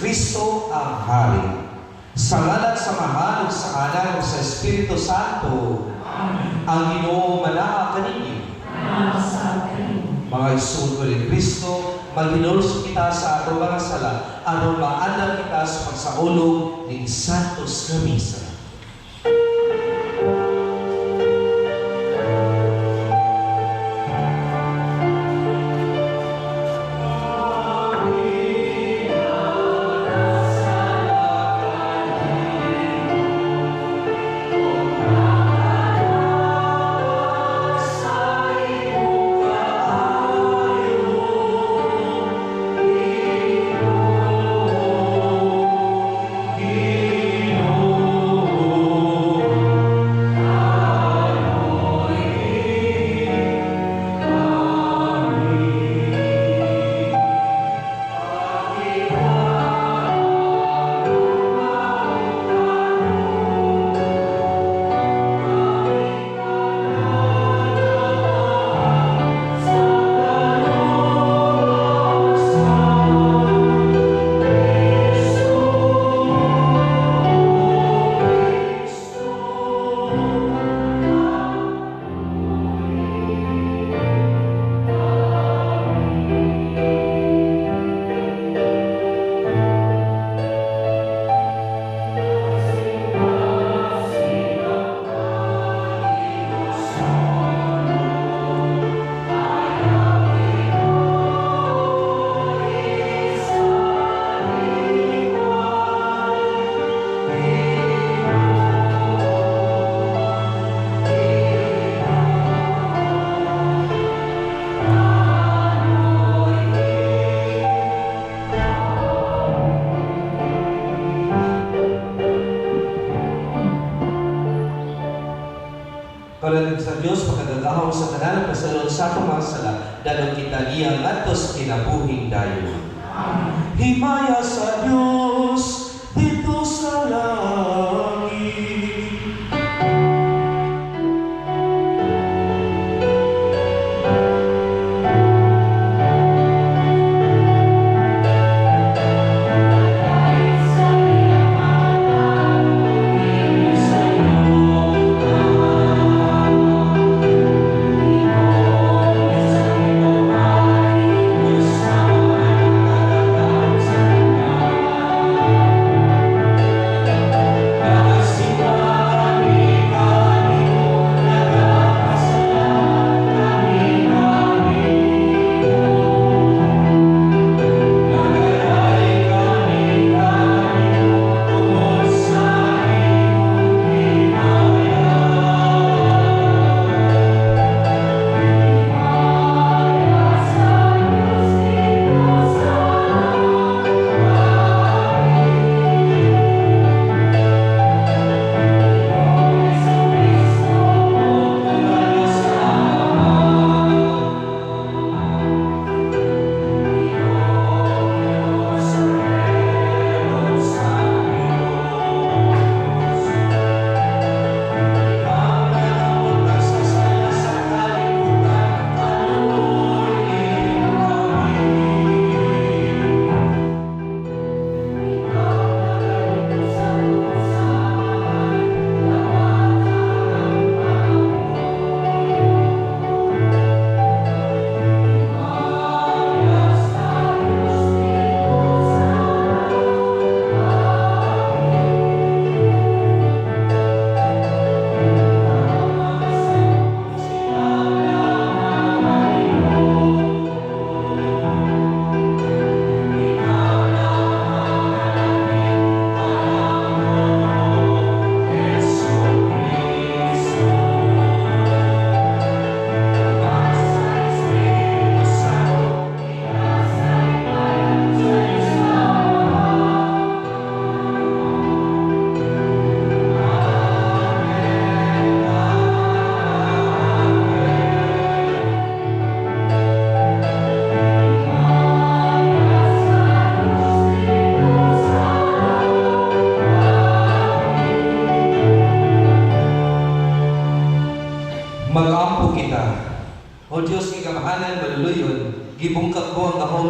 Kristo ang Hari. Sa ngalan sa Mahal ug sa Anak ug sa Espiritu Santo. Amen. Ang Ginoo manaa kaninyo. Mga igsoon ni Kristo, maghinulso kita sa ato mga sala aron maandam kita sa pagsaulog ning Santos nga Misa. Kalangit sa Diyos, pagkagagahaw sa tanan pasalon sa atong mga sala, dalong kita niya ngadto sa kinabuhing dayon. Himaya sa Diyos dito sa langit.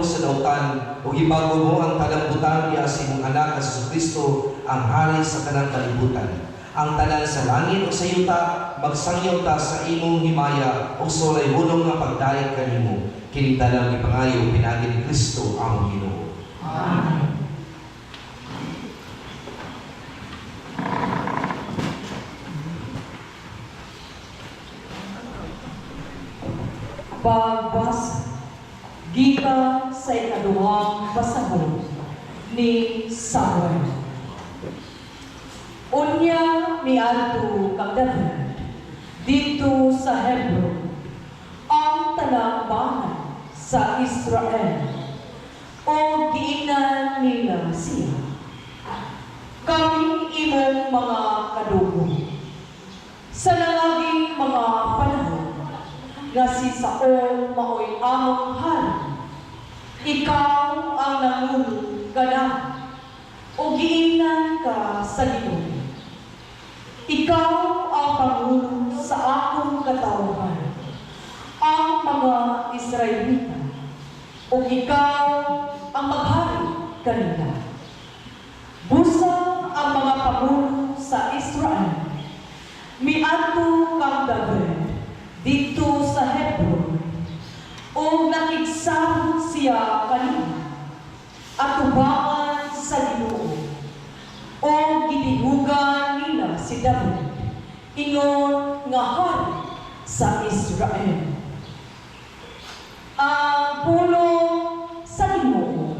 nahulog sa dautan ug ibago mo ang kalambutan diha sa imong anak nga si Kristo ang hari sa tanang kalibutan. Ang tanan sa langit o sa yuta magsangyaw ta sa imong himaya ug sulay hulong nga pagdayeg kanimo. Kini dalang ipangayo pinagi ni Kristo ang Ginoo. Amen. Pagbasa gikan sa ikaduhang pasahod ni Samuel. Unya miadto kang David dito sa Hebron ang tanang bahay sa Israel o giingnan nila siya. Kami imong mga kadugo sa nangaging mga panahon nga si Saul maoy among hari. Ikaw ang nangulo kana o giingnan ka sa Ginoo. Ikaw ang pangulo sa akong katawhan, ang mga Israelita, o ikaw ang maghari kanila. Busa ang mga pangulo sa Israel, miadto kang David dito sa Hebron, o nakigsahod siya kanina, at tubangan sa Ginoo, o gidihugan nila si David, ingon nga hari sa Israel. Ang pulong sa Ginoo.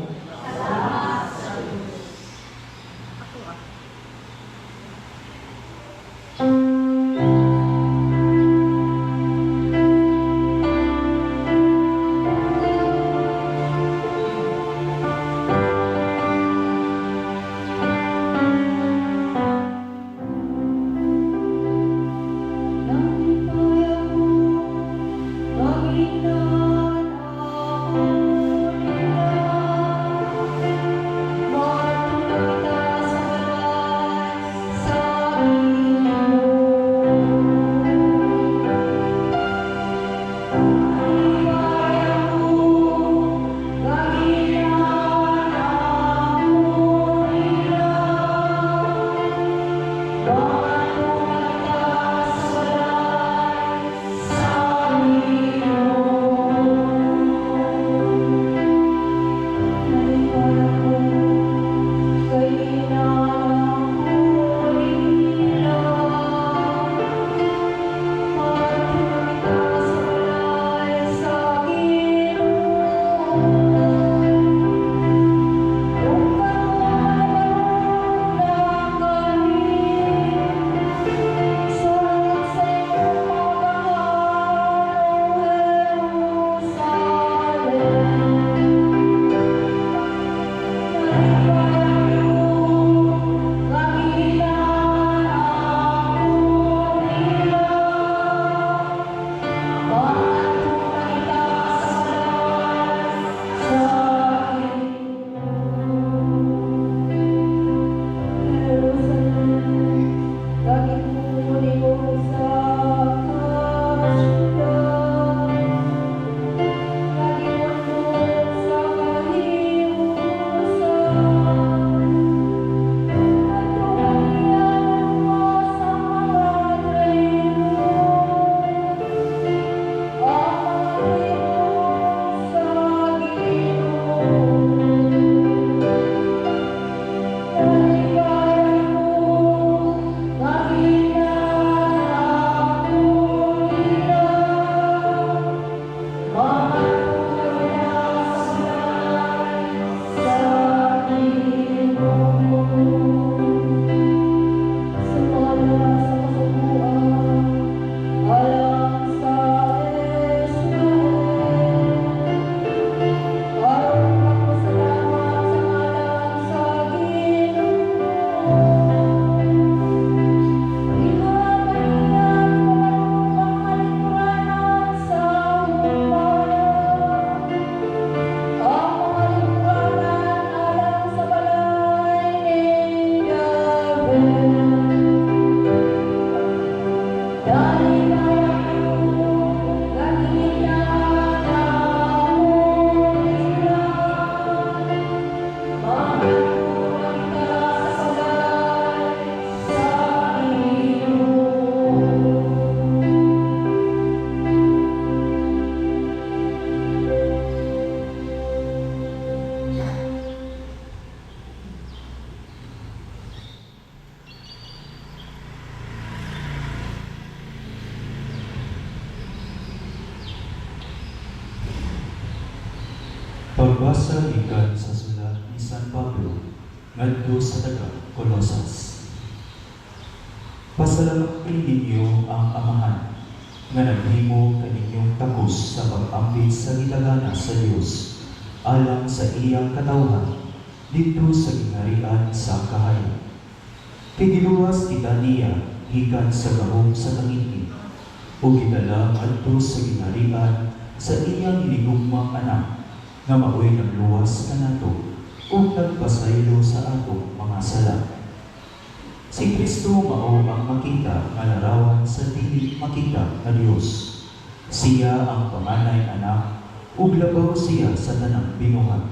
Panginoon, Pagbasa ikan sa sulat ni San Pablo ngadto sa taga-Colosas. Pasalamatin ninyo ang Amahan nga naghimo kaninyong takos sa pag-ambit sa gitagana sa Dios alang sa iyang katawhan dito sa gingharian sa kahayag. Kigiluwas kita niya gikan sa gahom sa tangitid o gidala adto sa gingharian sa iyang hinigugmang anak nga maoy nagluwas kanato o nagpasaylo sa atong mga sala. Si Kristo mao ang makita nga larawan sa dili makita nga Dios. Siya ang panganay anak ug labaw siya sa tanang binuhat.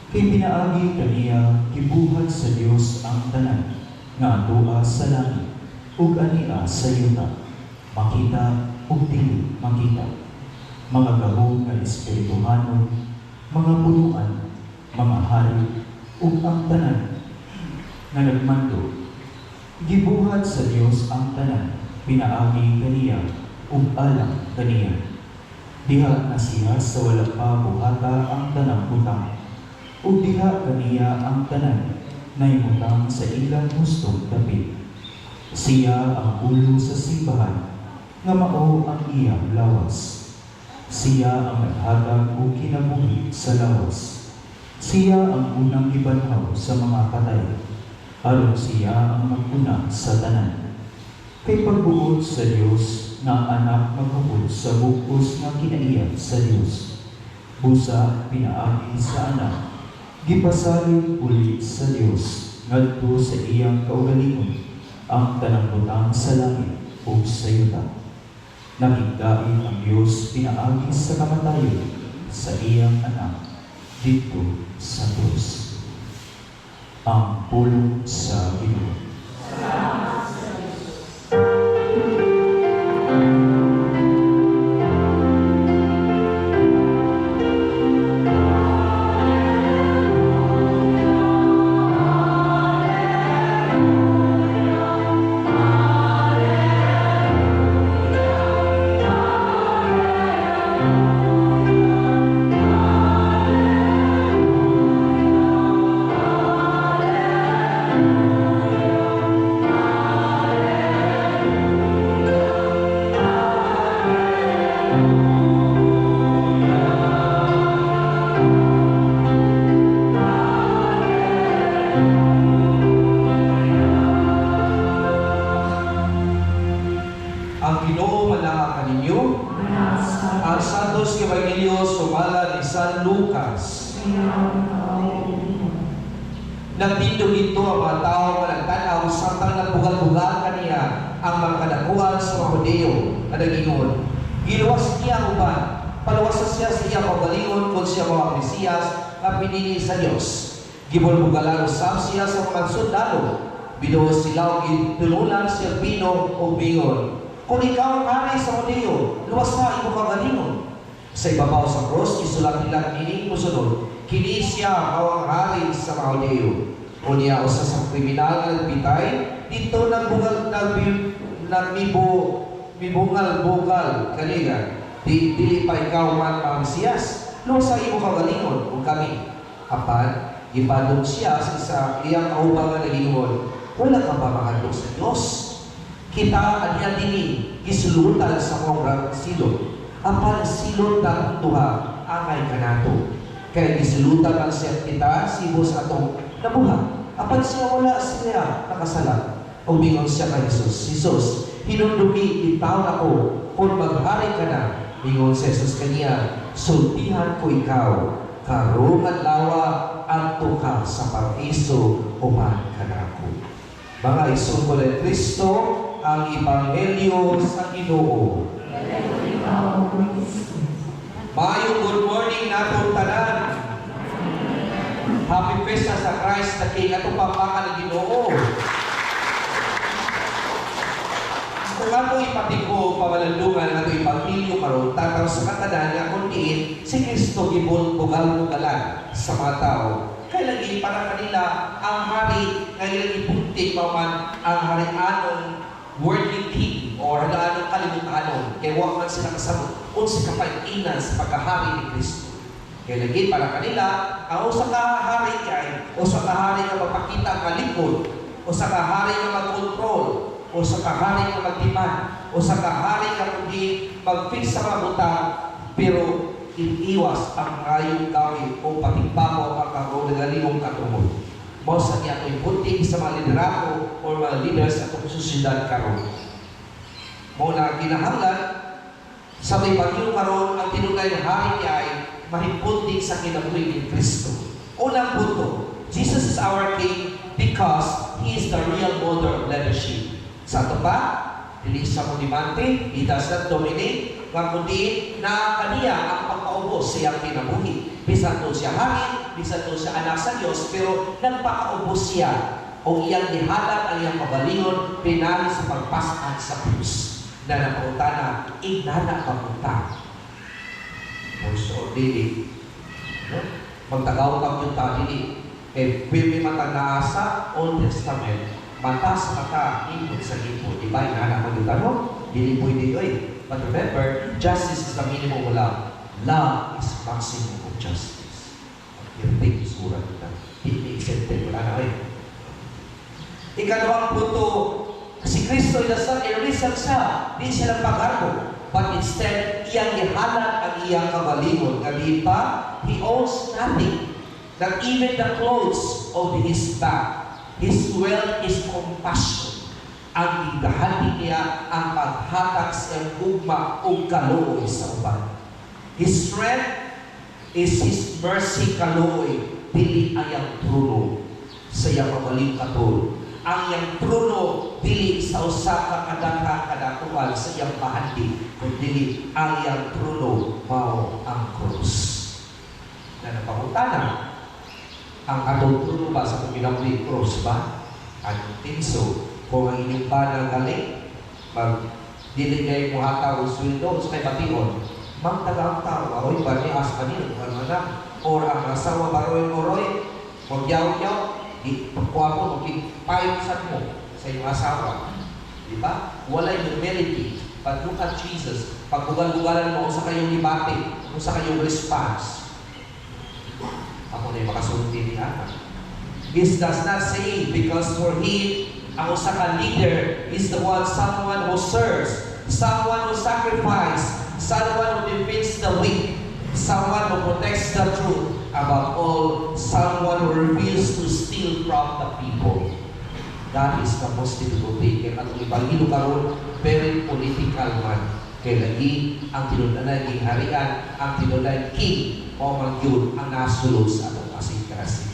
Kay pinaagi kaniya gibuhat sa Dios ang tanan nga adua sa langit ug ania sa yuta, makita ug dili makita. Mga gahom nga espirituhanon, mga punuan, mga hari ug ang tanan nga nagmando. Gibuhat sa Dios ang tanan, pinaagi kaniya ug alang kaniya. Diha na siya sa wala pa buhata ang tanang butang, ug diha kaniya ang tanan naimutang sa ilang hustong dapit. Siya ang ulo sa simbahan, nga mao ang iyang lawas. Siya ang naghatag o kinabuhi sa lawas. Siya ang unang ibanhaw sa mga patay, aron siya ang maguna sa tanan. Kay pagbuot sa Dios nga anak magbuot sa bukos nga kinaiya sa Dios. Busa pinaagi sa anak, gipasalig uli sa Dios ngadto sa iyang kaugalingon ang tanang butang sa langit o sa yuta. Nakigdain ang Dios pinaagi sa kamatayon sa iyang anak dito sa krus. Ang pulong sa Ginoo. Ang Ginoo manaa kaninyo. Ang Santos Ebanghelyo sumala ni San Lucas. Nagtindog dito ang mga tao nga nagtanaw samtang nagbugal-bugal kaniya ang mga kadakuan sa mga Hudeo na nagingon. Giluwas niya ang uban, paluwas siya sa iya kaugalingon kung siya mga Mesiyas na pinili sa Dios. Gibulbugalan usab siya sa mga sundalo. Binuhos sila o gitulunan siya Pino o Bingon. Kung ikaw ang hari sa Hudeo, luwas na imo kaugalingon. Sa ibabaw sa cross, isulat nila kining musunod. Kini siya ang hari sa mga Hudeo. O niya usa sa kriminal nga nagpitay, dito mibungal-bugal kaniga. Dili pa ikaw man mga Mesiyas. Luwas sa imo kaugalingon kung kami. Apan, ipadong siya sa iyang kaubang nga nagingon. Wala ka ba makadong sa Diyos? Kita aniya dini gisulutan sa kong silot. Apan silot ng tuha angay kanato. Kaya gisulutan ang siya kita sibos atong nabuhat. Apan siya wala siya nakasalat. Umingon siya kay Jesus. Jesus, hinundumi itaw ako kung maghari ka na. Mingon si Jesus kaniya, sultihan ko ikaw. Karong adlaw adto ka sa paraiso human kanako. Mga isungkol ni Kristo ang Ebanghelyo sa Ginoo. Mayong good morning natong tanan. Happy Pesta sa Christ na King atong papakan ng Ginoo. Kung ato ipatiko pawalandungan ato Ebanghelyo karon tataw sa katanan nga kundiin si Kristo gibulbugal-bugalan sa mga tao. Kaya lagi para kanila ang hari nga ilang ipuntik man ang harianon worldly king o harianon kalibutanon. Kaya huwag man sila kasabot kung sa kapainan sa pagkahari ni Kristo. Kaya lagi para kanila, ang usa ka hari kay, usa ka hari nga magpakita ang kalikod, usa ka hari nga mag-control, usa ka hari nga magtiman, usa ka hari nga kundi mag-fix sa mga butang, pero iniwas ang ngayong gawin o patigbabo ang kagawin katungod. Mo sa niya ito'y bunting sa mga liderato o mga leaders at ang susyedad karon. Mo na kinahanglan sa may bagyo karon ang tinugay ng hari niya ay mahimpunting sa kinabuhi ni Kristo. Unang punto, Jesus is our King because He is the real model of leadership. Sa ito pa, hindi siya monumante, He does not dominate, kundi na kaniya ang pagpaubos sa iyang kinabuhi. Bisan to siya hari, bisan to siya anak sa Diyos, pero nagpakaubos siya o iyang ihalat ang iyang kabalingon, pinali sa pagpasad sa krus na napautana, inana pamunta. Also, dili. No? Magtagaw-tag yung dili. Eh, pwede matanaasa, Old Testament, mata sa mata, ipod sa ipod. Diba? Inana mo yung tanong? Dili pwede yun. But remember, justice is the minimum of love. Love is maximum of justice. Yung surat nila. Hindi isente. Wala na rin. Ikalawang punto, si Kristo ay nasa i-reason siya. Di siya ng pag-arbo. But instead, iyang ihalat ang iyang kabalingon. Gabi pa, He owns nothing. Not even the clothes of His back. His wealth is compassion. Ang igahati niya ang paghatag sa iyang ugma o kaluoy sa uban. His strength is His mercy kaluoy. Dili ang iyang trono sa iyang kabaling katol. Ang iyang trono dili sa usa ka kadatuan sa iyang bahandi, kundi ang iyang trono mao ang krus. Na napangutana, ang atong trono ba sa pagginamli krus ba? Anong tinso? Kung ang inyong banang galing, dili kayo mo hataw o sweldo sa kay bation, magtagang tao, aroy ba ni aspanin, or ang asawa baroy oroy, magyaw-yaw, pagkuha mo, magpipayusan mo sa iyong asawa. Diba? Wala yung humility. But look at Jesus. Pag bugal-bugalan mo sa kayong libati, sa kayong response, ako na yung makasulti ni Ana. This does not say because for Him, ang usa ka leader is the one, someone who serves, someone who sacrifices, someone who defends the weak, someone who protects the truth. Above all, someone who refuses to steal from the people. That is the most difficult thing. Kaya katong ibangilo karon, very political man. Kaya lagi ang tinundan ng harian, ang tinundan king o magyud ang nasulod sa atong kasing-kasing.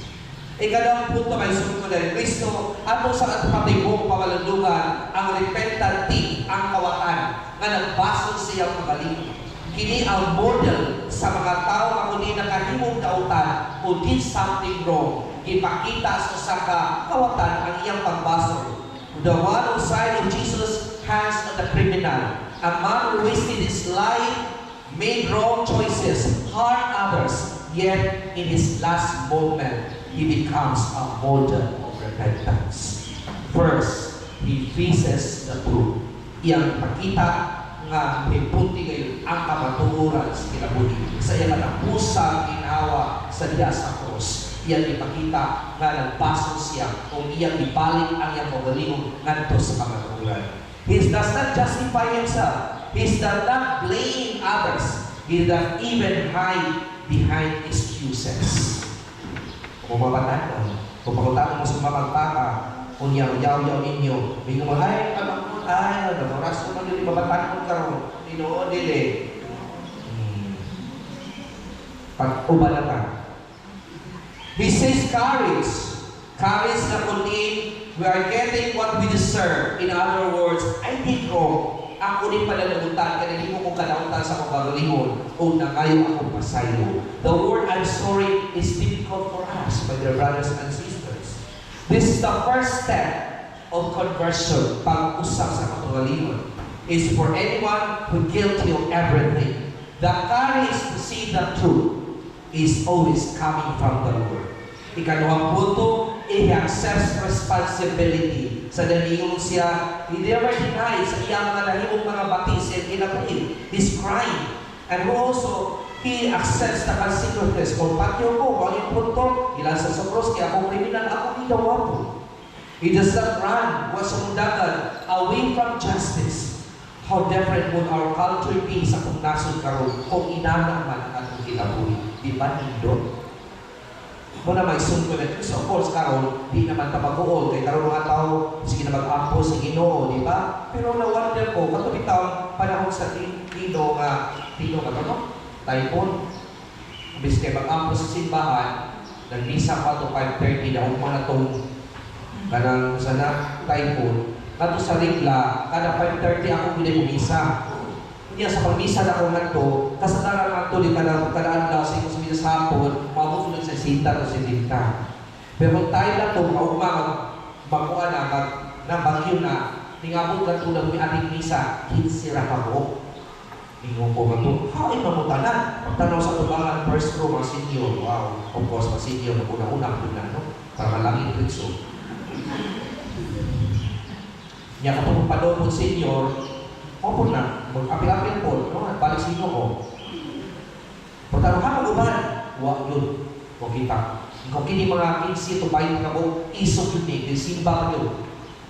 Ikalawang punto kay sunod na rin Kristo, ato sa atpatibong pamalandungan, ang repentant king, ang kawatan, nga nagbasol siya magaling. Kini ang model sa mga tao nga kundi nakahimong kautan o did something wrong. Ipakita sa saka kawatan ang iyang pagbasol. The one who side of Jesus hands on the criminal. A man who wasted his life, made wrong choices, harmed others, yet in his last moment, he becomes a model of repentance. First, he faces the truth. Iyang pakita nga hipunti ngayon ang kamatuoran sa kinabuhi. Sa iyang pusang ginawa sa diya sa cross. Iyang ipakita nga nagpaso siya o iyang ibalik ang iyang pagalingon ngadto sa kamatuoran. He does not justify himself. He does not blame others. He does not even hide behind excuses. Kung mabatan kung pagkutama mo sa mamagpaka, kung yaw-yaw ninyo, may gumahay, ay, namoras ko man yun, mabatan ko karon, inoon dili. Pag-ubalatan. He says courage. Courage na kundi, we are getting what we deserve. In other words, I did wrong. Ako din pala naguntan, kaya hindi mo kong kanauntan sa pagbabalingon o nangayo akong pasaylo. The word I'm sorry is difficult for us, my dear brothers and sisters. This is the first step of conversion, pag-usap sa katugalingon, is for anyone who guilty of everything. The courage to see the truth is always coming from the Lord. Ikalawang punto, he accepts responsibility. Sa naliyong siya, he never denies sa iyang mga nahimong mga batis and kinabuhi. He's crying. And also, He accepts the consequences. Kung patyo ko, kung yung punto, ilan sa cross, kaya akong kriminal, ako ginawa po. He does not run, was sumundagan, away from justice. How different would our culture be sa kung nasod karon kung inana man ang atong kinabuhi. Di ba, Nindo? Muna may sungko na ito. So, of course, karon, di naman tabagool. Kaya karon mga tao, sige na mag-ampo sa Ginoo, di ba? Pero na-wonder ko, katong bitaw, panahon sa Tino nga, typhoon. Bis kay mag-ampo sa simbahan, nag-misa pa to 5:30 na umma na itong kanang sana typhoon. Kato sa Rigla, kada 5:30 ako hindi kumisa. Hindi sa pagmisa na ko nagto, kasadaran na ito, kadaan daw sa ikos sa hapon, mabusunod sa sinta o sinita. Pero kung tayo na ito, maugma, magkuha na, bagyo na, tingabot na ito na may ating misa, kinsira ka mo. Ingon ko nga ito, hain mamutanan. Pagtanaw sa tubangan, first row, mga senior. Wow, of course, mga senior na una-una ko na, no? Para malangin ritso. Niya ka itong padon po senior, opo na, mag-apil-apil po, no? Balik sino ko. Pagtanaw ka, mag-uban. Wag yun, wag kita. Kung kini mga 15 to 20 ka mo, isok yun eh, simba ka yun.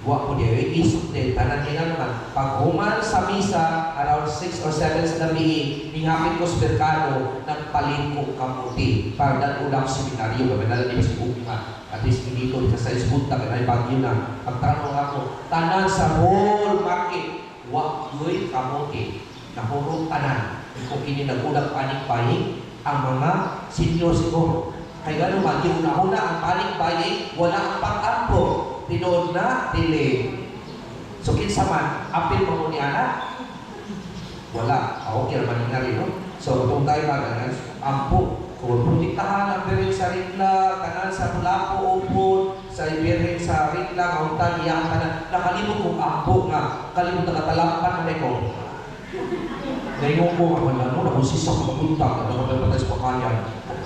Wag po niya, isok din, tanan niya naman. Pag human sa misa, around 6 or 7 sa gabi, nihapin ko sa merkado, nagpalit ko kamuti. Para dahil ulang seminaryo, gawin niya sa bukima. At least hindi ko sa size punta, kaya bagyo na. Pagtanong ako, tanan sa whole market, wag yo'y kamuti. Nahurong tanan. Kung kini nagulang panik-panik, ang mga senior siguro. Kaya gano'n man, yung una-una ang panik-panik, wala ang pag-ampo. Tinood na, delay. So, kinsa man, apil mo niya na? Wala. Okay naman yung nari, no? So, kung tayo ba, ampo. Kung putiktahan ang birin sa Rigla, kanan sa Tulapo, upod, sa birin sa Rigla, kauntan, iyang kanan, nakalimot kong ampo nga. Kalimot na katalampan na ko. Ngayon ko, mga mo, nakonsisa ko mapunta, nakapagpatay sa pakayan.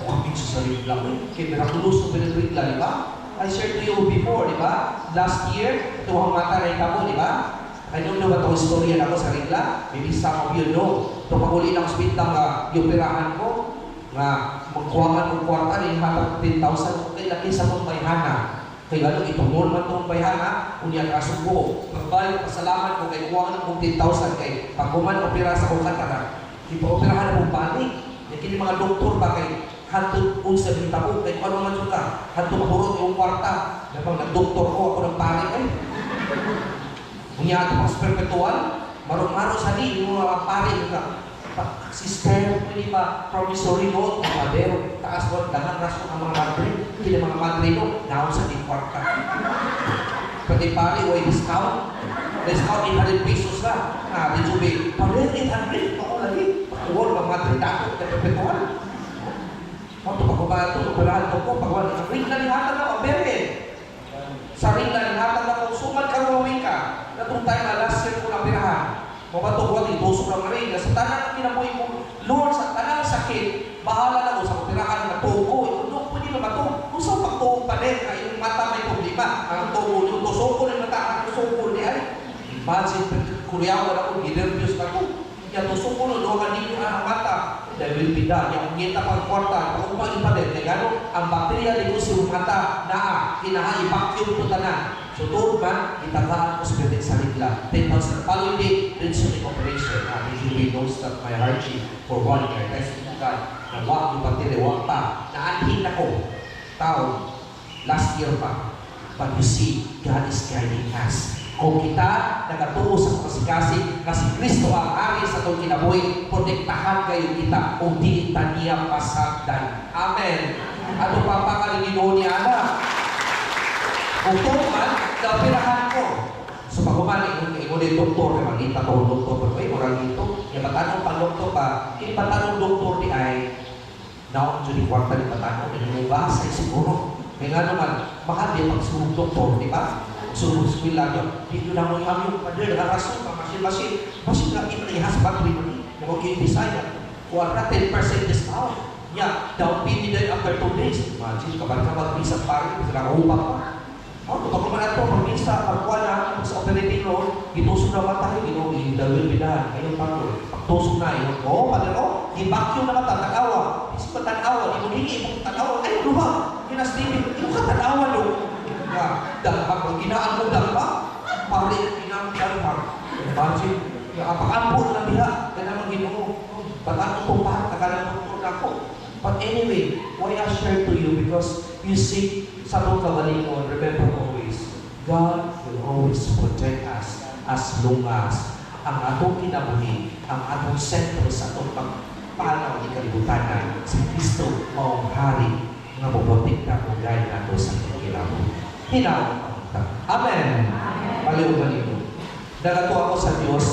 Kung sa Rigla, kaya mirakulos na pinag-Rigla, di ba? I shared to you before, di ba? Last year, ito ang mata na itabo, di ba? I don't know ba itong istorya na ako sa Rigla? Maybe some of you know. Ito pag-uli ng hospital nga yung pirahan ko, nga magkuwangan ng kwarta, ihatag 10,000, okay, laki sa mong bayhana. Kaya gano'n, itungol man itong bayhana, unya kasubo. Pagbalik, pasalamat ko kay kuwangan ng 10,000 kay pagkuman opera sa kong katara. Di pa operahan ng balik. Yung mga doktor ba kay hantod unsa bita ko kay ano man jud ka hantod mahurot yung kwarta napang nagdoktor ko ako ng pare ay unya ato pas perpetual marong-maro sa di yung mga pare ka sister pwede ba promissory note madero taas mo dahan raso ang mga madre hindi mga madre no naon sa di kwarta pwede pare way discount 800 pesos na di jubi pare 800 ako lagi pagkuwal mga madre dapat na perpetual. Kung pagkubahan ito, pagkubahan ito ko, pagkubahan ito, ring na lihatan ako, berin. Sa ring na lihatan ako, sumat ka gawin ka. Natong tayo na last year ko na pirahan. Mapatukuan, itusok lang na rin. Sa tanan na kinabuhi mo, Lord, sa tanan sakit, bahala na ko sa pirahan na tuko. Ito, pwede na ba ito? Kung saan pagtuong pa din, ay yung mata may problema. Ang tuko, yung tusoko ng mata, ang tusoko ni ay. Imagine, kuryawan ako, ginervyos na ko. Yung tusoko no, doon ka ninyo ang mata. There will be that. Yung ngita pang kwarta, kung pag-ipalit, kaya gano'n, ang bakterya dito sa mata, naa, kinaha-i-vacuum ito tanan. So, doon man, itagaan ko sa pilit sa Rigla. 10,000 following day, insulin operation. Usually knows that my hardship for 1 year. Thanks to God. Nawag yung bakterya, wag pa. Naanhin ako. Taon, last year pa. But you see, God is guiding us. Kung kita nagatuo sa kasikasi na si Kristo ang ari sa itong kinabuhi, protektahan kayo kita o di niya pasagdan. Amen. Ano pa pakalingino ni Ana? Kung tuman, napirahan ko. So pag umali, ingon yung doktor, magkita ko ang doktor, pero ay, marang dito. Yung patanong pang doktor pa, yung patanong doktor ni ay, naon dyan yung kwarta ni patanong, yung ba sa siguro. Kaya nga naman, baka di pagsulong doktor, di ba? Suruh-suruh lagi, itu namun kami pada dengan rasul masing-masing nggak kita ihas bateri ini mau gini saya kuarta 10% discount ya down payment dari after 2 days masih kabar-kabar bisa pari bisa ubah oh kalau mana tuh bisa perkuana sa operating loan itu sudah matahari itu double beda ayo pakai tusuk na yun oh pada oh Gibakyo na mata, tanawa. Isip ko tanawa, di mo hingi mo tanawa. Ay, luha. Ginastivin, ino ka tanawa lo. Nga, dahpak, kung ginaan mo dahpak, pari, ginaan dahpak. Imagine, apang-ampo na diha, kaya naman ginoo. Ba't ako pa, nakalang ako. But anyway, why I share to you? Because you see, sa itong kabalingon, remember always, God will always protect us as long as ang atong kinabuhi, ang atong sentro sa atong pagpanaw ni kalibutan si Kristo maong hari nga maprotekta kung gaya nato sa kinabuhi. Hinaw. Amen. Paliuban ito. Nagato ako sa Diyos.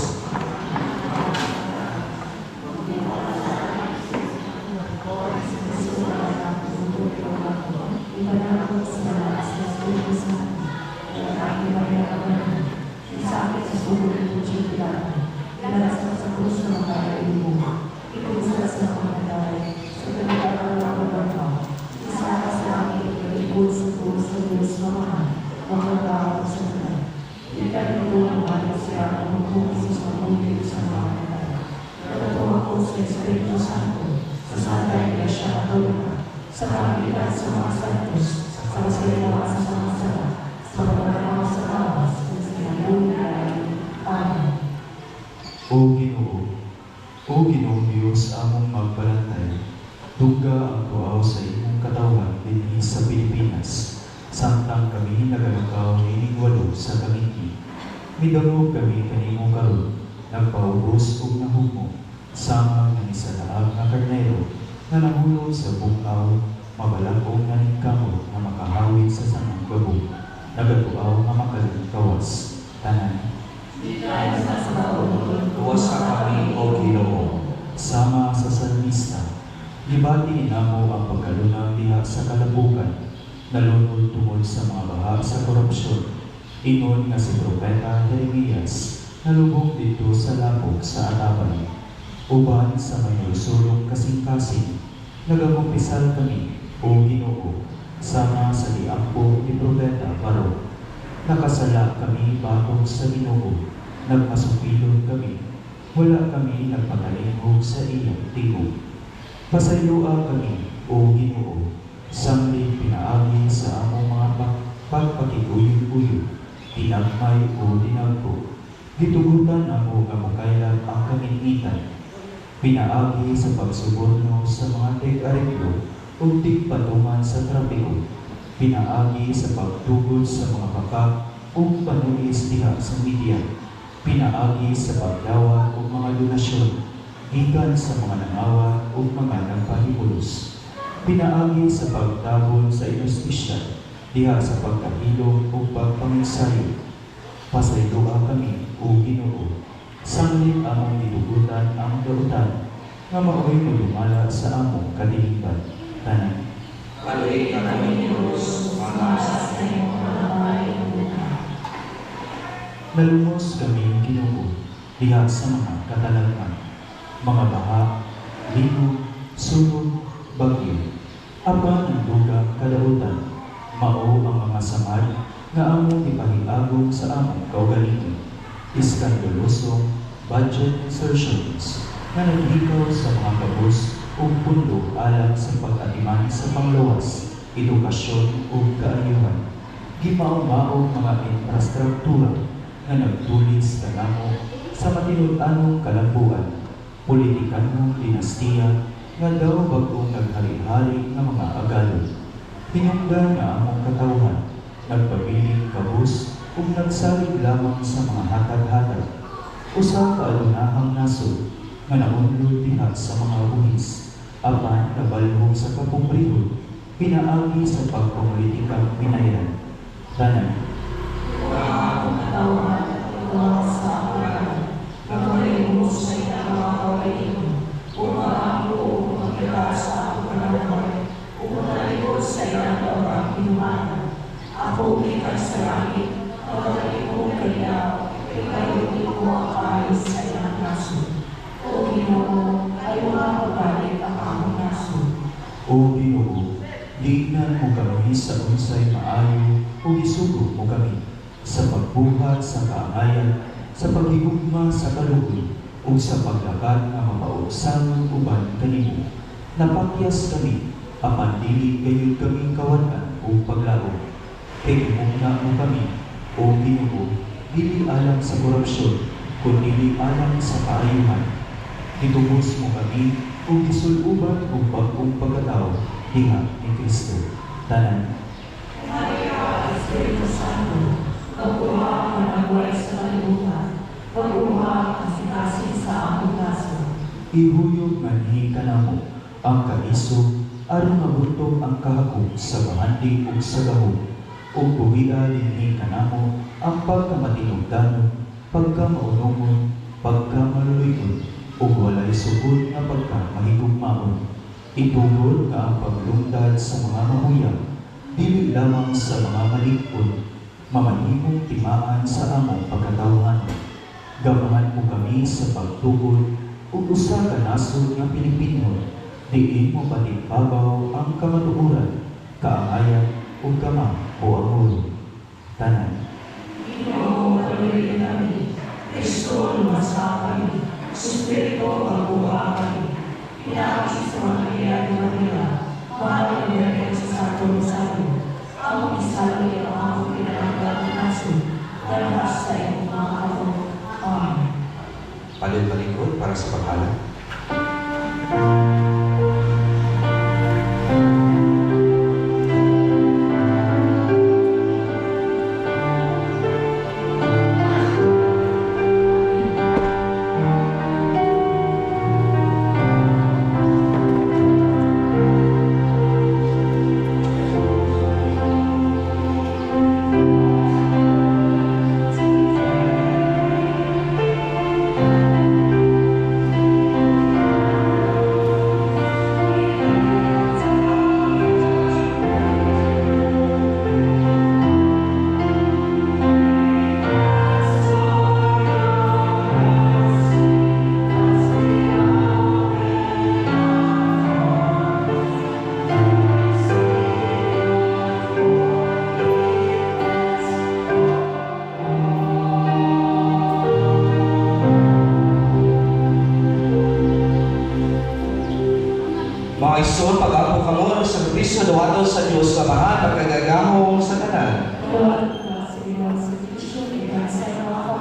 Espiritu Santo, sa Santa Iglesia Católica, sa kapitan sa mga santos, sa kasilawan sa mga sala, sa pagkakamaw sa lawas, sa sinalunan. Amen. O Ginoong Diyos among magbalantay, tugga ang tuaw sa imong katawan dinhi sa Pilipinas, samtang kami nagalakaw nining walo sa kamiti. Midangog kami kanimo karon, nagpaubos ug nahugmo, sama ng isa laang nga karnero na nahulog sa bukaw, mabalakong naningkamot na makahawid sa sanang gabong, nagatuaw nga makalingkawas. Tanan. Tuwasa kami, O Ginoo. Sama sa salmista, gibati namo ang pagkalunang diha sa kalabukan, nalunod tungod sa mga baha sa korupsyon. Ingon nga si Propeta Jeremias, nalubog dito sa labog sa Atabay. Uban sa may sulong kasing-kasing, nagamumpisal kami, O Ginoo, sama sa liampo ni Propeta Barok. Nakasala kami batong sa Ginoo, nagmasupilon kami, wala kami nagpakalingog sa iyong tingog. Pasayloa kami, O Ginoo, samli pinaagi sa among mga pagpakiguyo-guyo, tinagmay o dinagpo. Gitugutan amo nga mukailan ang kaminitan, pinaagi sa pagsuborno sa mga tig-ariglo o tig-patuman sa trapiko, pinaagi sa pagtugod sa mga pakak o panulis diha sa media, pinaagi sa pagdawat o mga donasyon, gikan sa mga nangawan o mga nagpahipulos, pinaagi sa pagtabon sa inostisya, diha sa pagkahilom o pagpanginsayo. Pasayloa kami, O Ginoo, sanglit among ditugutan ang dautan, nga maoy madumala sa among kadiliban. Tanan. Paluin ka kami, Diyos, malas. Nalumos kami, Ginoo, diha sa mga katalagman, mga baha, linog, sunog, bagyo, apan ang dugang kadautan, mao ang mga samad nga among ipahilagom sa among kaugalingon, iskandalosong budget insertions nga naghikaw sa mga kabus o pundo alang sa pag-atiman sa panglawas, edukasyon o kaayuhan, gimaong-maong mga infrastruktura nga nagtulis kanamo sa matinud-anong kalambuan, politikanong dinastiya nga daw bagong naghari-hari nga mga agalon. Pinungdan nga among katawhan, nagpabiling kabus ug nagsalig lamang sa mga hatag-hatag. Usa ka alunahang nasod nga naunlod diha sa mga buhis, apan nabalhog sa kapobrehon, pinaagi sa pagpolitikang pinairan. Tanan. Ako ikas sa langit, pagkalit ko kayaw, ikaw ko ang kalis sa iyang nasod. O Ginoo, ay mapabalik ang among nasod. O Ginoo, dignan mo kami sa unsay maayo o isugo mo kami sa pagbuhat sa kaangayan, sa paghigugma sa kalugod, ug sa paglakad nga mapaugsangon uban kanimo. Napakyas kami, apan dili gayud kami kawan-an o paglaom. Kay gimugna mo kami, o Ginoo, dili alang sa korupsyon, kundi dili alang sa kaayuhan. Gitubos mo kami, o gisuluban o bagong pagkatao, diha ni Kristo. Tanan. Maria, Espiritu Santo, pag-uha ang nagway sa kalibutan, pag-uha ang sikasin sa among kaso. Ihuyog manhi kanamo ang kaiso aron mabuntog ang kahakog sa bahanding ug sa gahom, ug buhia dinhi kanamo ang pagkamatinugdanon, pagkamaunongon, pagkamaluluyon, ug walay sugod nga pagkamahigugmaon. Itugod nga ang paglungdad sa mga mahuyang, dili lamang sa mga malig-on, mamanhimong timaan sa among pagkatawhan. Gamahan mo kami sa pagtugod ug usa ka nasod nga Pilipino, diin mo patibabaw ang kamatuoran, kaangayan ug gama o amor. Tanan. Ginoo, kaluoy namin, Kristo, lumasa kami, Espiritu, pag-uha kami. Pinakis sa Maria de Manila, mahal na Maria sa Santo Rosario, ang isali ang among pinalanggan ng nasod, dalahas sa iyong mga kapatid. Amen. Palit-palikod para sa paghalang. Mga isun, pag-apo kamo sa Kristo duwato sa Dios nga mahal pagkagagahom sa tanan. Lord, sa iyo sa Kristo, iyan sa iyo ako,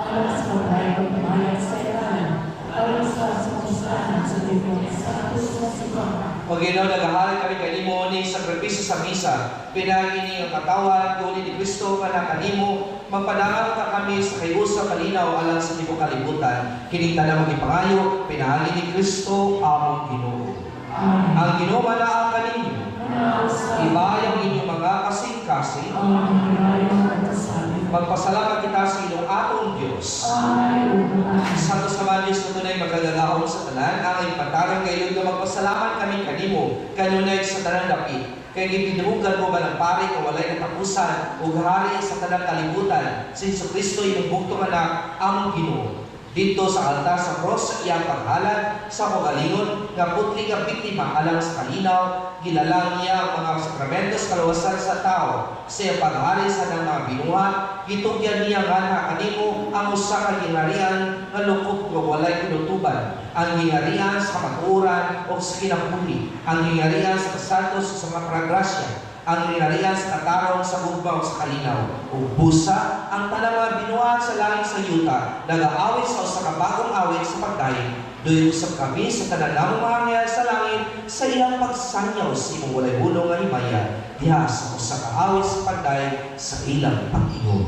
alam sa pagkain pagmamayag sa iyan, alam sa sumustahan sa Diyos, sa Kristo sa iyo. O Ginoo, nagahal kami kanimo ni sakripisyo sa misa. Pinagini ang katawan, guli ni Kristo kana kanimo. Magpadaman ka kami sa kayusa kalinaw alang sa tibuok kalibutan. Kining tanang magipangayo, pinahali ni Kristo among Ginoo. Amen. Ang Ginoo manaa kaninyo. Ibayang inyong mga kasing-kasing. Magpasalamat kita sa inyong atong Diyos. Santo sa mga Diyos na tunay magagagahom sa tanan, ang ipatarang kayo na magpasalamat kami kanimo, kanunay sa tanang dapit. Kaya gipinugan mo ba ng pari kung walay katapusan o hari sa tanang kalibutan, si Jesucristo inyong bugtong anak, ang Ginoo. Dito sa altar sa cross sa iyang paghalad sa kagalingon nga putli nga biktima alang sa kalinaw, gilalang niya ang mga sakramentos kaluwasan sa tao sa iyang paghari sa ng mga binuhat, gitugyan niya nga na kanimo ang usa ka gingharian nga lukot nga walay kinutuban, ang gingharian sa kamatuoran o sa kinapuli, ang gingharian sa kasantos sa mga pragrasya, ang gingharian sa katarong sa bugbaw sa kalinaw, ug busa ang tanang mga binuhat sa langit sa yuta, nag-aawit sa usa ka bagong awit sa pagdayon. Doy usab kami sa tanan namong mga anghel sa langit sa iyang pagsanyaw sa imong walay hulong nga himaya, diha sa usa ka awit sa pagdayon sa ilang pag-ingon.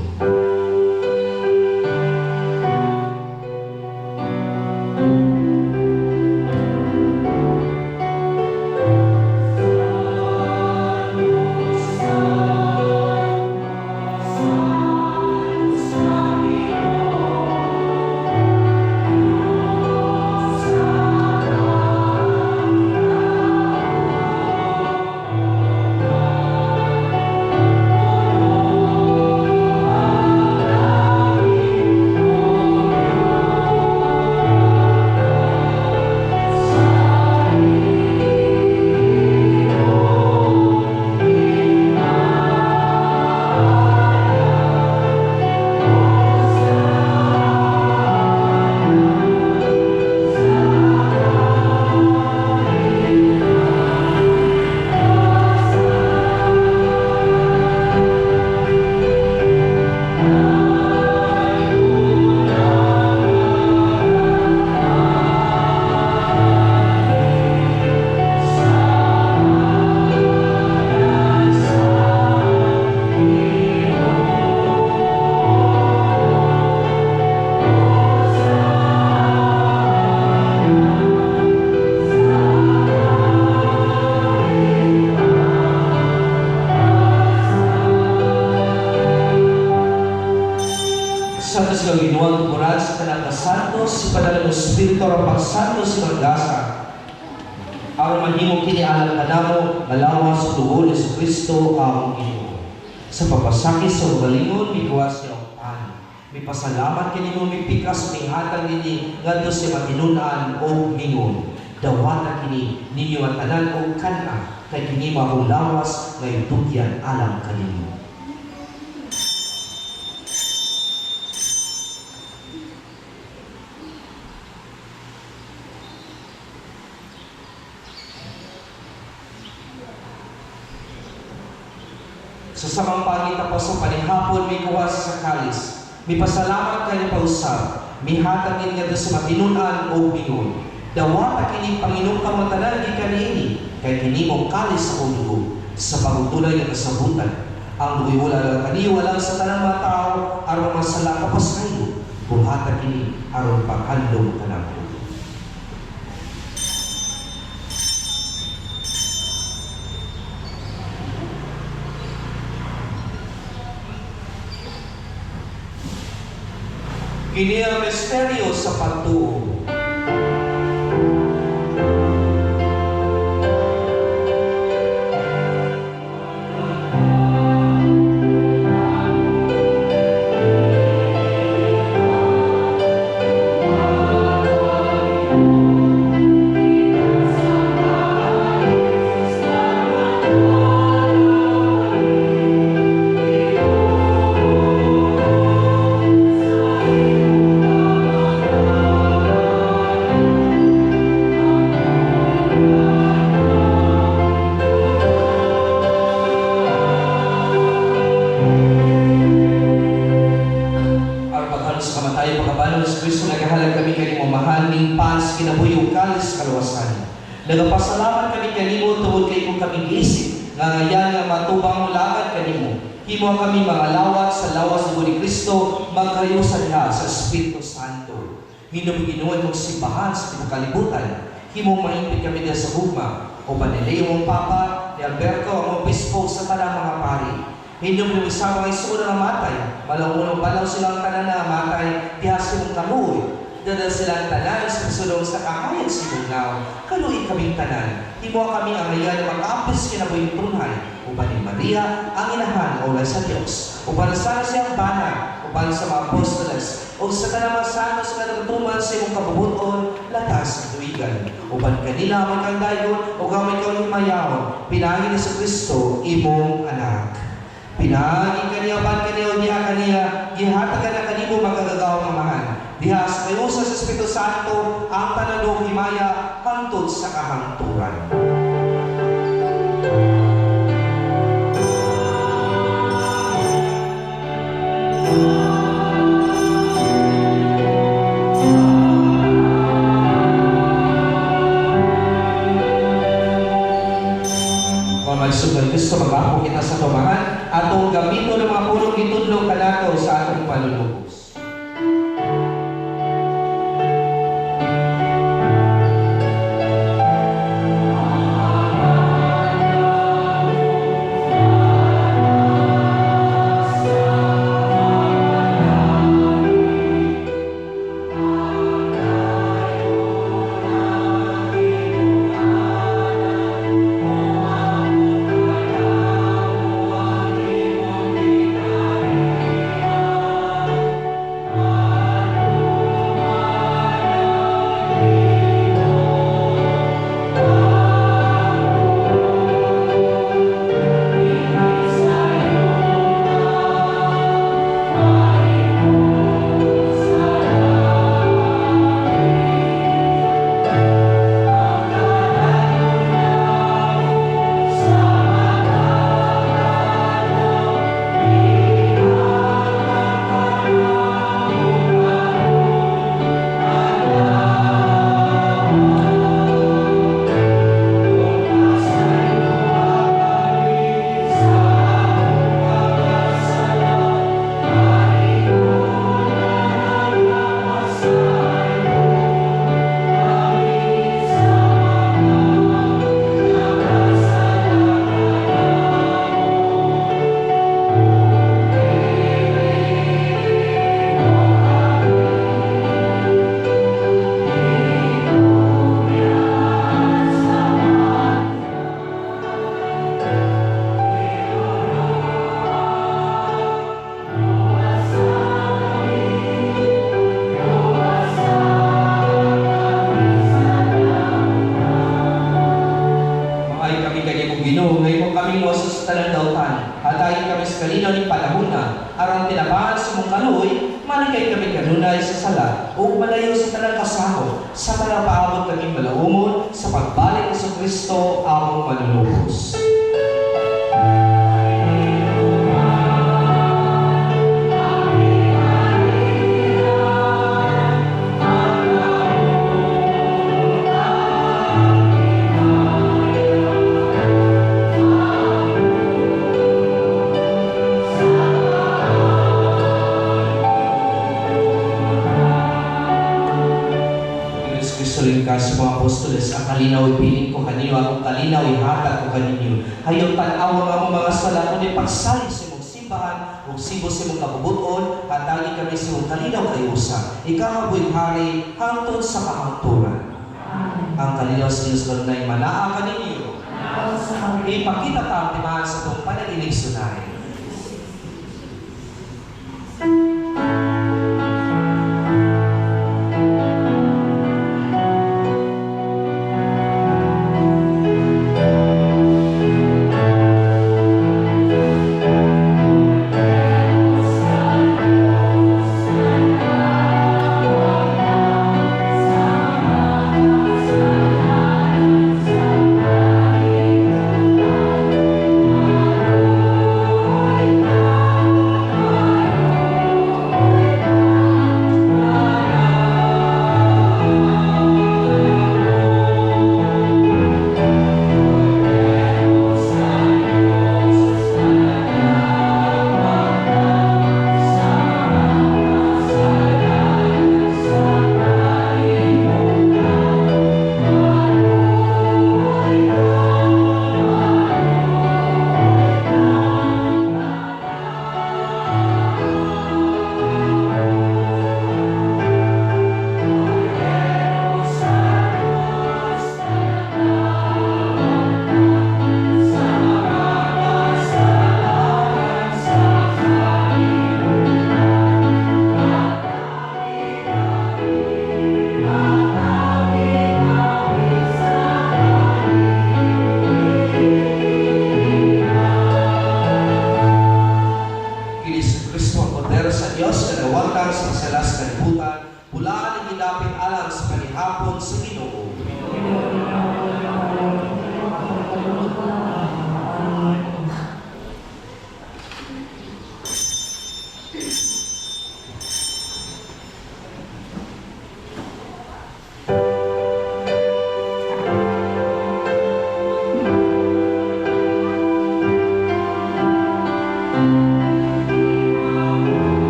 Santos ka ginuwang tuguran sa tanang kasantos, si padala ng Espiritu ang pagsantos si Magdasa. Aron mahimong kini alam ka namo, malawas sa dugo ni Kristo ang Ginoo. Sa papasakit sa ugalingon, mikuwas niya ang pan. May pasalamat kini mo, may pikas, may hatang nini, ngadto si matinunan o mingon. Dawata kini, ninyo ang tanan o kana, kay kini mahulawas, ngay tugyan alam kanino. Sa samang pangita pa sa panihapon, may kuwas sa kalis. May pasalamat kayo pausap. May hatangin nga sa matinunan o bingon. Dawata kini Panginoon kamatanan di kanini. Kay kini mong kalis sa ulo. Sa pagutulay ng kasabutan. Ang dugoy wala lang kaniyo, walang sa tanang mga tao, aron masala kapas kayo. Buhata kini, aron paghandong tanang ulo. Kini ang misteryo sa pagtuo. Nagapasalamat kami kanimo tungod kay kung kami giisip nga ngayon nga matubang lakad kanimo. Himo kami mga lawat sa lawas ni Kristo magkayusan na sa Espiritu Santo. Hinumiginuan mong simbahan sa pinakalibutan. Himo maimpit kami din sa hugma. O Banileo mong Papa, ni Alberto ang obispo sa tanang mga pari. Hinumiginuan sa mga isura na matay. Malaunong balaw silang tanan na matay, tihasi mong kaluoy. Dadal silang tanan sa sulong sa kahayag sibunaw. Kaluin kaming tanan. Himo kami ang ngayon mag-apis kinabuhing tunay. Uban ni Maria, ang inahan o sa Diyos. Uban sa siyang bana. Uban sa mga apostoles. O sa tanang masano sa kanagtuman sa imong kabubuton, latas sa tuwigan. Uban kanila may kandayon, o gamay kang himayahon. Pinangin ni sa Kristo, imong anak. Pinangin kaniya, ban kaniya, o diha kaniya, gihatagan na kanimo magagagawang mamahan. Diha sa kayo sa Espiritu Santo ang tanadong himaya hangtod sa kahangturan. Kung magsugal gusto mag-apo kita sa tumahan, atong gamito ng mga pulong itudlo kanato sa atong panunubos. kalinaw ni panahon na, arang tinabahan sa mong kaluoy, malikay kami kanunay sa sala, o malayo sa tanang kasaho, sa mga paabot kaming malaumon, sa pagbalik sa Kristo, among manunubos. Sa mga apostoles, ang kalinaw ipiling ko kanino, ang kalinaw ihatag ko kaninyo. Hayon tanaw ang mga sala, kundi pagsali sa mong simbahan, o sibo sa mong kabubuton, hatagi kami sa mong kalinaw kayusa. Ikahabuing hari, hangtod sa kahangturan. Ang kalinaw sa Diyos na manaa kaninyo. Ipakita ta ang timahan sa itong panagiling sunay.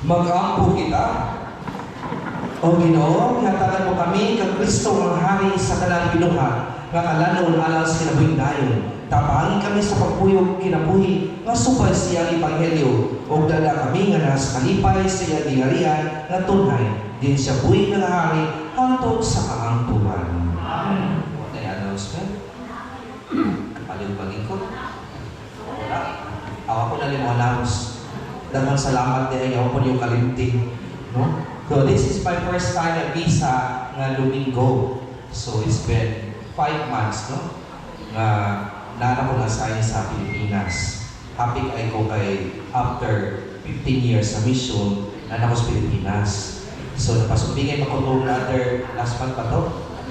Mag-ampo kita. O Ginoo, hatagan mo kami kag Kristo ang hari sa kanang binuhat, nga kalanon alang sa kinabuhing dayon. Tapangin kami sa pagpuyog kinabuhi, nga supay siyang ebanghelyo, o dala kami nga nas kalipay sa iyang dingarihan, nga tunay, din siya buhi nga hari, hangtod sa kaangpuhan. Amen. What an announcement? Kapalong pag-ikot. Wala. Ako na rin mo announce. Daghang salamat din ayaw po yung kalimting. No? So this is my first time na visa nga Domingo. So it's been 5 months, no? Nga nana ko na sa Pilipinas. Happy ay ko kay after 15 years sa mission, nana ko sa Pilipinas. So napasumbingay ako to brother last month pa to.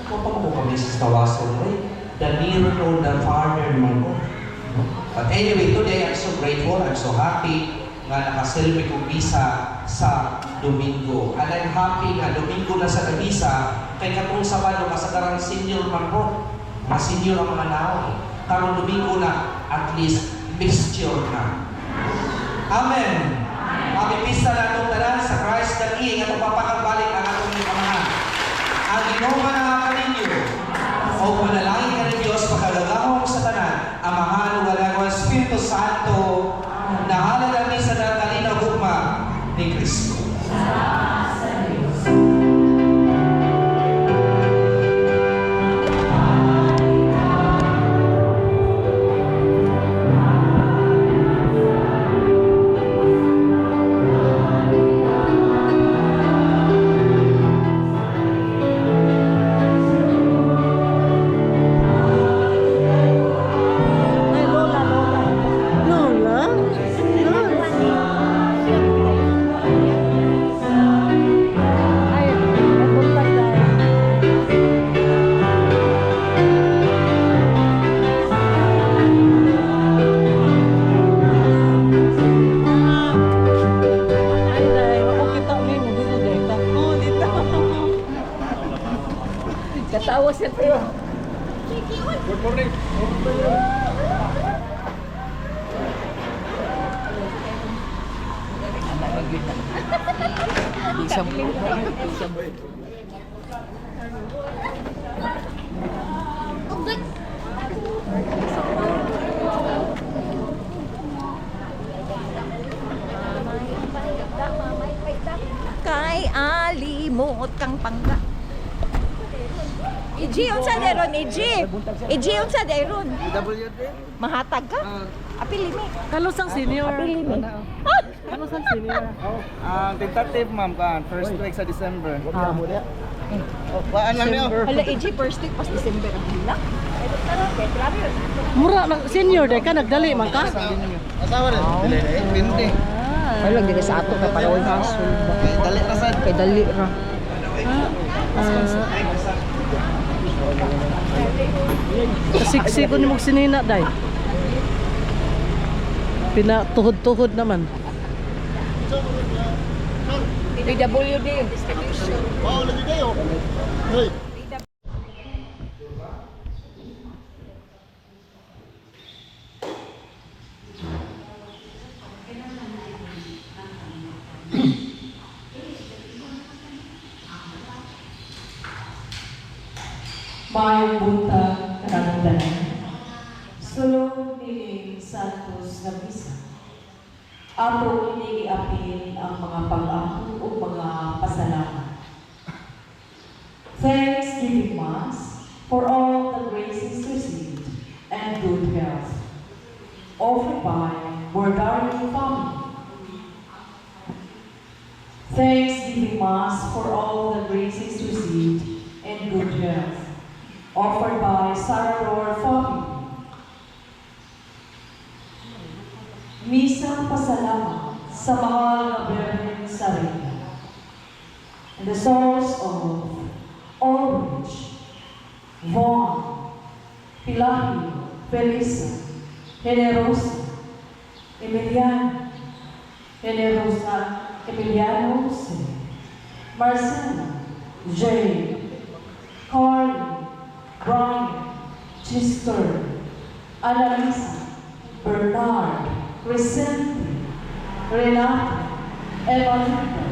Kapag mo kami sa Tawason, the nearer or the farther naman ko. No? But anyway, today I'm so grateful, I'm so happy nga nakaselfie ko visa sa Domingo. And I'm happy nga Domingo na sa visa kay katong Sabado kasagaran senior man po. Mga senior ang mga naon. Karong Domingo na at least mixture na. Amen. Pista na itong tanan sa Christ that King at papakagbalik ang atong pamahan. Ang Ginoo manaka ninyo o manalangin ka ng Diyos pagkagagahong sa tanan, Amahan ug Anak ug Espiritu Santo na halad sa natalinaw gugma ni Kristo. Katawa siya tayo. Good morning. Kay alimot kang pangga. Iji, unsa deron, Iji? Iji, unsa deron? PWD? Mahatag ka? Apili mi. Kalusang senior. Apili mi. Kalusang senior. Tentative ma'am kan first week sa December. Waan lang niyo. Hala, Iji, first week pas December ang hila. Mura lang senior day ka nagdali man ka. Asawa rin. Dili na 20. Hala, dili sa ato kay para wala hasul. Dali na sad. Kay dali ra. Siksi ko ni mong sinina day. Pinatuhod-tuhod naman. PWD distribution. Mayong buntag kanang tanan. Sulong ni Santos nga misa. Ato iniiapin ang mga pag-ampo o mga pasalamat. Thanksgiving Mass for all the graces received and good health. Offered by Bordario family. Thanksgiving Mass for all the graces received and good health. Offered by Sarador family. Misang pasalamat sa mahal na Birhen sa Reyna. And the souls of Ulrich, Vaughn, Pilahio, Felisa, Generosa, Emiliano, Generosa, Emiliano Jose, Marcela, Jay, Carly, Brian, Chester, Annalisa, Bernard, Crescente, Renata, Evanita,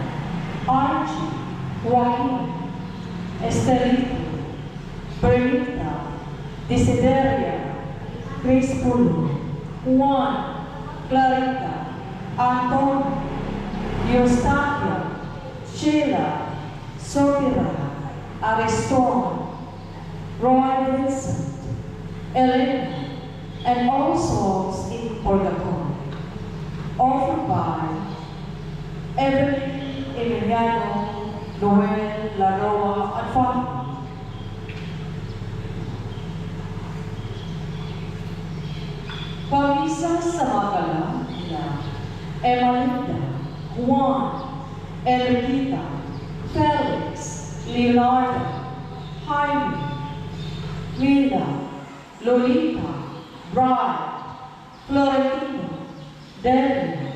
Archie, Joaquin, Estelito, Bernita, Desideria, Grace Pulo, Juan, Clarita, Antonio, Eustaquia, Sheila, Sofira, Ariston, Roy Vincent, Elena, and all souls in purgatory. Offered by Evelyn, Emiliano, Noel, Laroa, and family. Pamisa sa mga kalam na Emalinda, Juan, Enriqueta, Felix, Leonardo, Jaime, Linda, Lolita, Brian, Florentino, Debbie,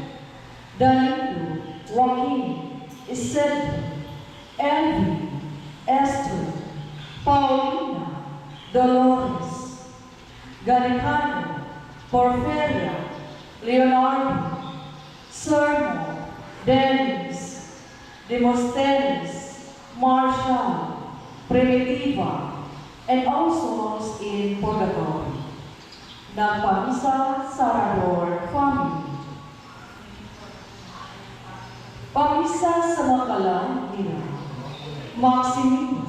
Danilo, Joaquin, Isidro, Elvie, Esther, Paulina, Dolores, Galicano, Porfiria, Leonardo, Sermo, Dennis, Demosthenes, Marshall, Primitiva, and all souls in purgatory. Ng Pamisa Sarador family. Pamisa sa mga kalang nila Maximino,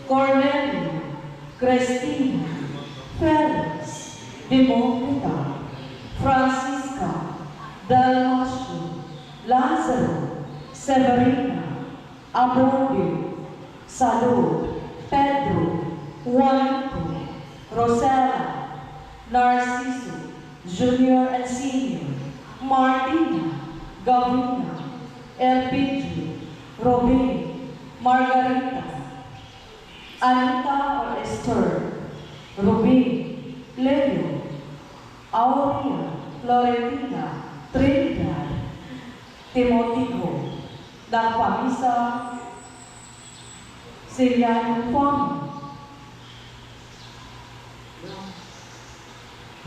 Cornelio, Cristina, Felix, Democrita, Francisca, Dalmasio, Lazaro, Severina, Abrodio, Salud, Pedro, Juanito, Rosella, Narciso, Junior and Senior, Martina, Gavina, Elpidio, Robin, Margarita, Anita or Esther, Rubin, Leo, Aurea, Florentina, Trinidad, Timotico, ng Pamisa, Siriano family.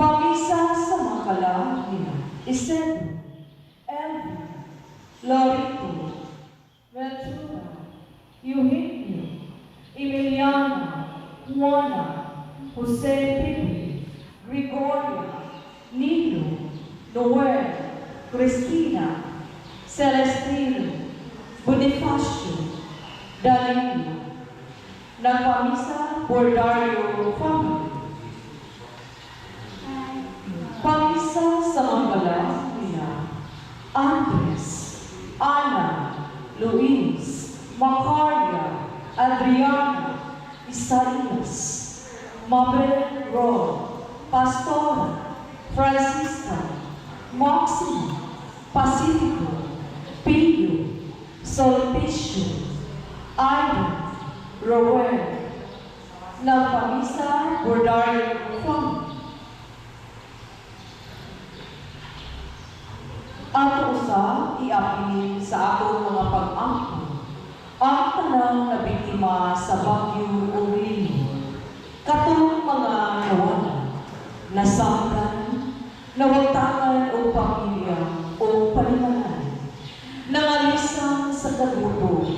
Pamisa sa mga kalam nila Isidro, Elvin, Lorito, Ventura, Eugenio, Emiliana, Juana, Jose Pipi, Gregoria, Nino, Noel, Cristina, Celestino, Bonifacio, Danilo, ng Pamisa Bordario family. Pamisa sa mga kalam nila Andres, Ana, Luis, Macaria, Adriana, Isaias, Mabel Ron, Pastora, Francisca, Maximo, Pacifico, Pio, Solpicio, Ivan, Rowell, ng Pamisa Bordario family. Ato usa iapinin sa atong mga pag-angkon ang tanang na biktima sa Bagyo o Lino. Katong mga nawala, nasangkan, nawagtangan o pamilya o palimanan, nangalisan sa kaguto,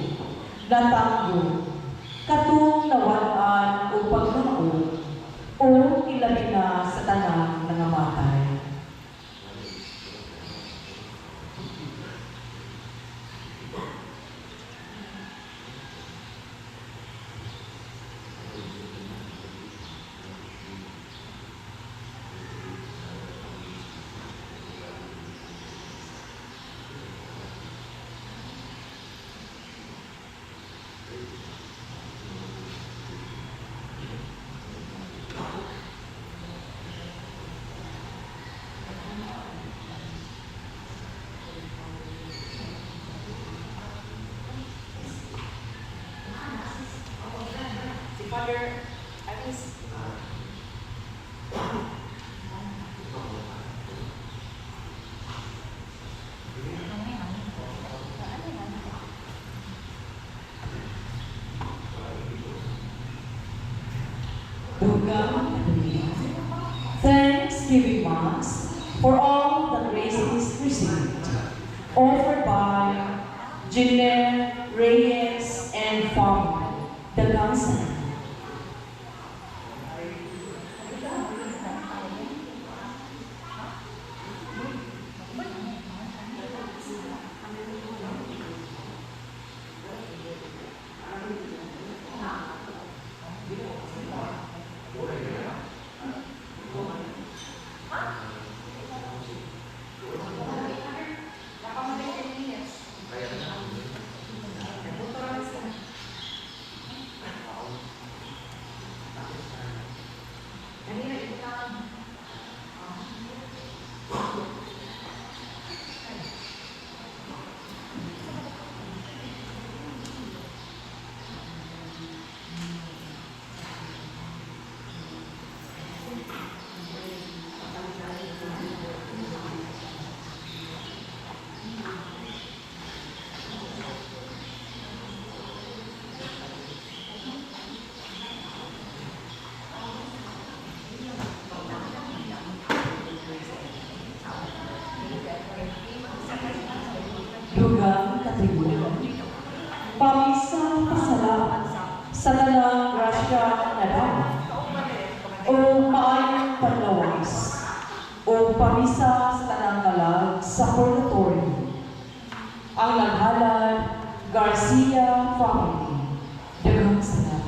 natanggol, katong nawalaan o paglaon, o ilabi na sa tanang nangamatay. Father, I was Thanksgiving Mass for all the graces received, offered by Jeanette Reyes and family, the Gansan. Dugang Katibunan. Pamisa pasalamat sa talang grasya na dami o maayong panlawas o pamisa sa talang kalag sa purgatorio. Ang naghalad, Garcia family. Daghang salamat.